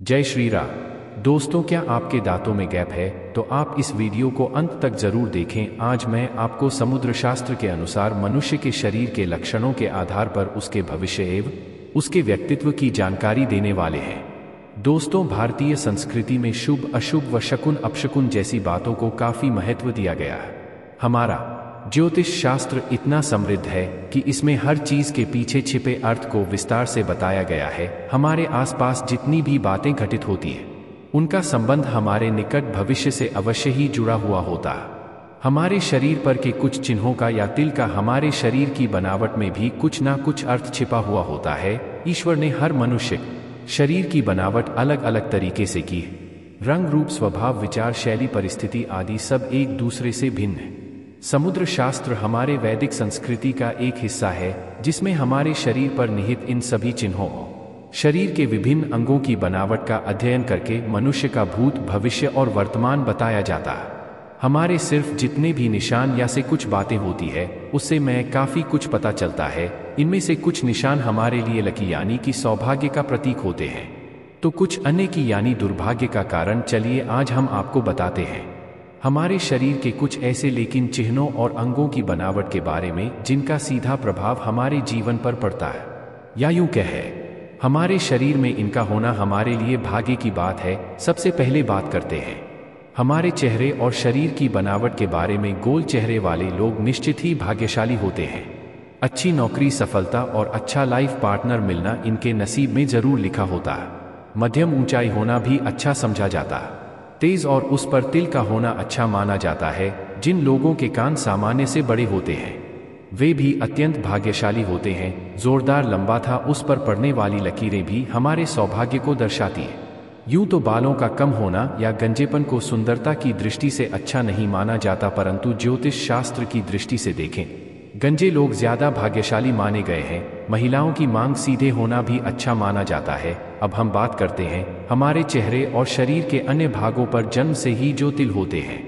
जय श्री राम। दोस्तों, क्या आपके दांतों में गैप है? तो आप इस वीडियो को अंत तक जरूर देखें। आज मैं आपको समुद्र शास्त्र के अनुसार मनुष्य के शरीर के लक्षणों के आधार पर उसके भविष्य एवं उसके व्यक्तित्व की जानकारी देने वाले हैं। दोस्तों, भारतीय संस्कृति में शुभ अशुभ व शकुन अपशकुन जैसी बातों को काफी महत्व दिया गया है। हमारा ज्योतिष शास्त्र इतना समृद्ध है कि इसमें हर चीज के पीछे छिपे अर्थ को विस्तार से बताया गया है। हमारे आसपास जितनी भी बातें घटित होती हैं, उनका संबंध हमारे निकट भविष्य से अवश्य ही जुड़ा हुआ होता है। हमारे शरीर पर के कुछ चिन्हों का या तिल का हमारे शरीर की बनावट में भी कुछ ना कुछ अर्थ छिपा हुआ होता है। ईश्वर ने हर मनुष्य शरीर की बनावट अलग अलग तरीके से की है। रंग, रूप, स्वभाव, विचार, शैली, परिस्थिति आदि सब एक दूसरे से भिन्न है। समुद्र शास्त्र हमारे वैदिक संस्कृति का एक हिस्सा है, जिसमें हमारे शरीर पर निहित इन सभी चिन्हों, शरीर के विभिन्न अंगों की बनावट का अध्ययन करके मनुष्य का भूत, भविष्य और वर्तमान बताया जाता है। हमारे सिर्फ जितने भी निशान या से कुछ बातें होती है, उससे मैं काफी कुछ पता चलता है। इनमें से कुछ निशान हमारे लिए लकी यानी कि सौभाग्य का प्रतीक होते हैं, तो कुछ अन्य की यानी दुर्भाग्य का कारण। चलिए आज हम आपको बताते हैं हमारे शरीर के कुछ ऐसे लेकिन चिन्हों और अंगों की बनावट के बारे में, जिनका सीधा प्रभाव हमारे जीवन पर पड़ता है, या यूं कहे हमारे शरीर में इनका होना हमारे लिए भाग्य की बात है। सबसे पहले बात करते हैं हमारे चेहरे और शरीर की बनावट के बारे में। गोल चेहरे वाले लोग निश्चित ही भाग्यशाली होते हैं। अच्छी नौकरी, सफलता और अच्छा लाइफ पार्टनर मिलना इनके नसीब में जरूर लिखा होता है। मध्यम ऊंचाई होना भी अच्छा समझा जाता है। तेज और उस पर तिल का होना अच्छा माना जाता है। जिन लोगों के कान सामान्य से बड़े होते हैं, वे भी अत्यंत भाग्यशाली होते हैं। जोरदार लंबा था उस पर पड़ने वाली लकीरें भी हमारे सौभाग्य को दर्शाती है। यूं तो बालों का कम होना या गंजेपन को सुंदरता की दृष्टि से अच्छा नहीं माना जाता, परंतु ज्योतिष शास्त्र की दृष्टि से देखें, गंजे लोग ज्यादा भाग्यशाली माने गए हैं। महिलाओं की मांग सीधे होना भी अच्छा माना जाता है। अब हम बात करते हैं हमारे चेहरे और शरीर के अन्य भागों पर। जन्म से ही जो तिल होते हैं,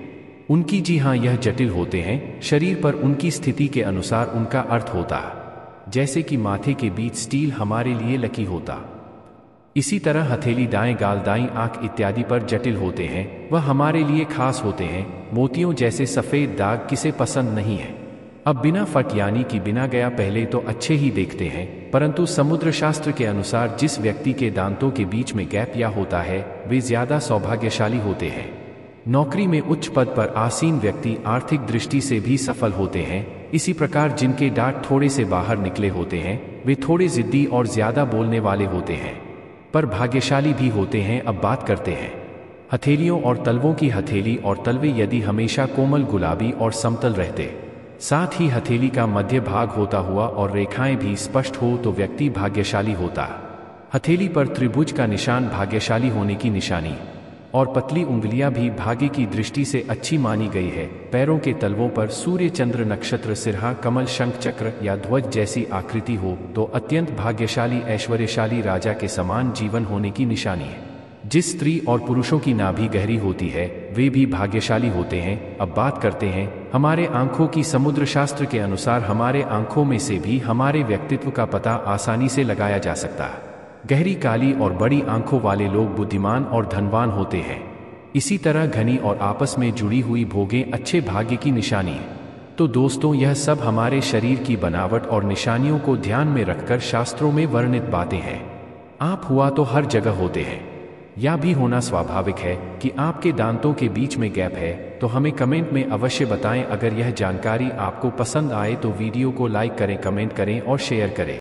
उनकी, जी हाँ, यह जटिल होते हैं। शरीर पर उनकी स्थिति के अनुसार उनका अर्थ होता है। जैसे कि माथे के बीच स्टील हमारे लिए लकी होता, इसी तरह हथेली, दाएं गाल, दाईं आंख इत्यादि पर जटिल होते हैं, वह हमारे लिए खास होते हैं। मोतियों जैसे सफेद दाग किसे पसंद नहीं है। अब बिना फट यानी कि बिना गया पहले तो अच्छे ही देखते हैं, परंतु समुद्र शास्त्र के अनुसार जिस व्यक्ति के दांतों के बीच में गैप या होता है, वे ज्यादा सौभाग्यशाली होते हैं। नौकरी में उच्च पद पर आसीन व्यक्ति आर्थिक दृष्टि से भी सफल होते हैं। इसी प्रकार जिनके दांत थोड़े से बाहर निकले होते हैं, वे थोड़े जिद्दी और ज्यादा बोलने वाले होते हैं, पर भाग्यशाली भी होते हैं। अब बात करते हैं हथेलियों और तलवों की। हथेली और तलवे यदि हमेशा कोमल, गुलाबी और समतल रहते, साथ ही हथेली का मध्य भाग होता हुआ और रेखाएं भी स्पष्ट हो, तो व्यक्ति भाग्यशाली होता। हथेली पर त्रिभुज का निशान भाग्यशाली होने की निशानी, और पतली उंगलियां भी भाग्य की दृष्टि से अच्छी मानी गई है। पैरों के तलवों पर सूर्य, चंद्र, नक्षत्र, सिरहा, कमल, शंख, चक्र या ध्वज जैसी आकृति हो, तो अत्यंत भाग्यशाली, ऐश्वर्यशाली, राजा के समान जीवन होने की निशानी है। जिस स्त्री और पुरुषों की नाभि गहरी होती है, वे भी भाग्यशाली होते हैं। अब बात करते हैं हमारे आंखों की। समुद्र शास्त्र के अनुसार हमारे आंखों में से भी हमारे व्यक्तित्व का पता आसानी से लगाया जा सकता है। गहरी, काली और बड़ी आंखों वाले लोग बुद्धिमान और धनवान होते हैं। इसी तरह घनी और आपस में जुड़ी हुई भोगें अच्छे भाग्य की निशानी है। तो दोस्तों, यह सब हमारे शरीर की बनावट और निशानियों को ध्यान में रखकर शास्त्रों में वर्णित बातें हैं। आप हुआ तो हर जगह होते हैं, यह भी होना स्वाभाविक है कि आपके दांतों के बीच में गैप है। तो हमें कमेंट में अवश्य बताएं। अगर यह जानकारी आपको पसंद आए तो वीडियो को लाइक करें, कमेंट करें और शेयर करें।